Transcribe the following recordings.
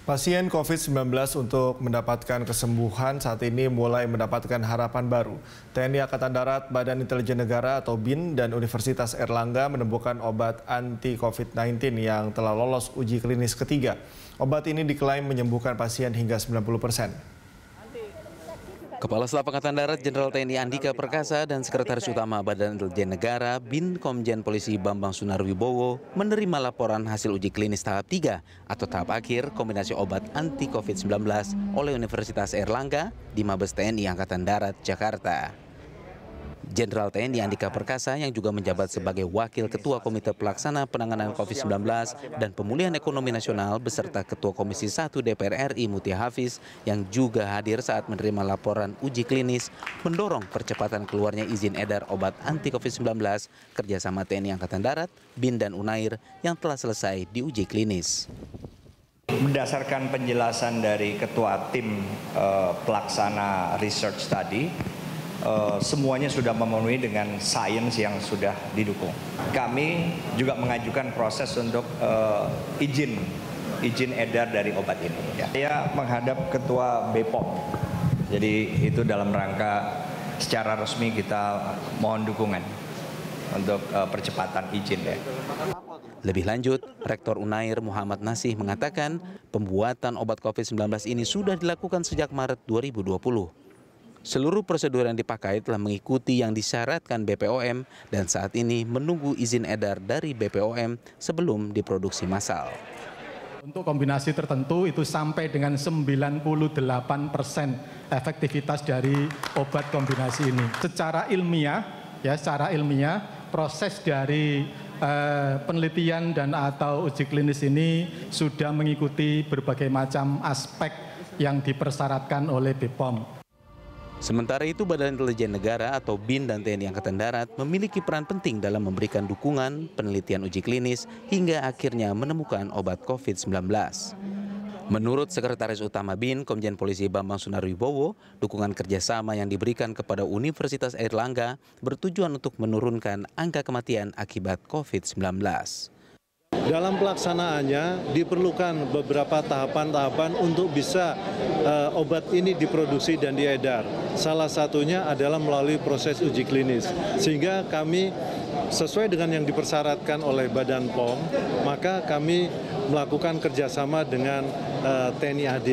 Pasien COVID-19 untuk mendapatkan kesembuhan saat ini mulai mendapatkan harapan baru. TNI Angkatan Darat, Badan Intelijen Negara atau BIN, dan Universitas Airlangga menemukan obat anti-COVID-19 yang telah lolos uji klinis ketiga. Obat ini diklaim menyembuhkan pasien hingga 90%. Kepala Staf Angkatan Darat Jenderal TNI Andika Perkasa dan Sekretaris Utama Badan Intelijen Negara BIN Komjen Polisi Bambang Sunarwibowo menerima laporan hasil uji klinis tahap 3 atau tahap akhir kombinasi obat anti-COVID-19 oleh Universitas Airlangga di Mabes TNI Angkatan Darat, Jakarta. Jenderal TNI Andika Perkasa yang juga menjabat sebagai Wakil Ketua Komite Pelaksana Penanganan COVID-19 dan Pemulihan Ekonomi Nasional beserta Ketua Komisi 1 DPR RI Mutia Hafiz yang juga hadir saat menerima laporan uji klinis mendorong percepatan keluarnya izin edar obat anti-COVID-19 kerjasama TNI Angkatan Darat, BIN dan UNAIR yang telah selesai diuji klinis. Berdasarkan penjelasan dari Ketua Tim Pelaksana Research tadi, semuanya sudah memenuhi dengan sains yang sudah didukung. Kami juga mengajukan proses untuk izin edar dari obat ini. Saya menghadap Ketua BPOM, jadi itu dalam rangka secara resmi kita mohon dukungan untuk percepatan izin. Lebih lanjut, Rektor UNAIR Muhammad Nasih mengatakan pembuatan obat COVID-19 ini sudah dilakukan sejak Maret 2020. Seluruh prosedur yang dipakai telah mengikuti yang disyaratkan BPOM dan saat ini menunggu izin edar dari BPOM sebelum diproduksi massal. Untuk kombinasi tertentu itu sampai dengan 98% efektivitas dari obat kombinasi ini. Secara ilmiah proses dari penelitian dan atau uji klinis ini sudah mengikuti berbagai macam aspek yang dipersyaratkan oleh BPOM. Sementara itu, Badan Intelijen Negara atau BIN dan TNI Angkatan Darat memiliki peran penting dalam memberikan dukungan penelitian uji klinis hingga akhirnya menemukan obat COVID-19. Menurut Sekretaris Utama BIN, Komjen Polisi Bambang Sunarwibowo, dukungan kerjasama yang diberikan kepada Universitas Airlangga bertujuan untuk menurunkan angka kematian akibat COVID-19. Dalam pelaksanaannya diperlukan beberapa tahapan-tahapan untuk bisa obat ini diproduksi dan diedar. Salah satunya adalah melalui proses uji klinis. Sehingga kami sesuai dengan yang dipersyaratkan oleh Badan POM, maka kami melakukan kerjasama dengan TNI AD.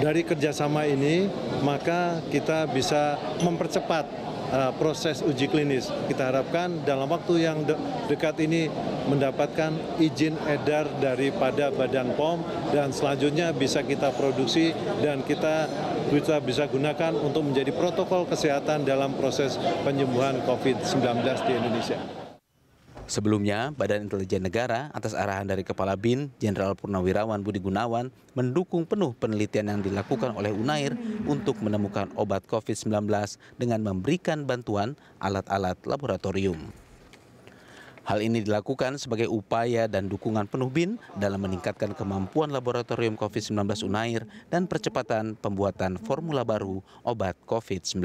Dari kerjasama ini, maka kita bisa mempercepat proses uji klinis. Kita harapkan dalam waktu yang dekat ini mendapatkan izin edar daripada Badan POM dan selanjutnya bisa kita produksi dan kita bisa gunakan untuk menjadi protokol kesehatan dalam proses penyembuhan COVID-19 di Indonesia. Sebelumnya, Badan Intelijen Negara atas arahan dari Kepala BIN, Jenderal Purnawirawan Budi Gunawan, mendukung penuh penelitian yang dilakukan oleh UNAIR untuk menemukan obat COVID-19 dengan memberikan bantuan alat-alat laboratorium. Hal ini dilakukan sebagai upaya dan dukungan penuh BIN dalam meningkatkan kemampuan laboratorium COVID-19 UNAIR dan percepatan pembuatan formula baru obat COVID-19.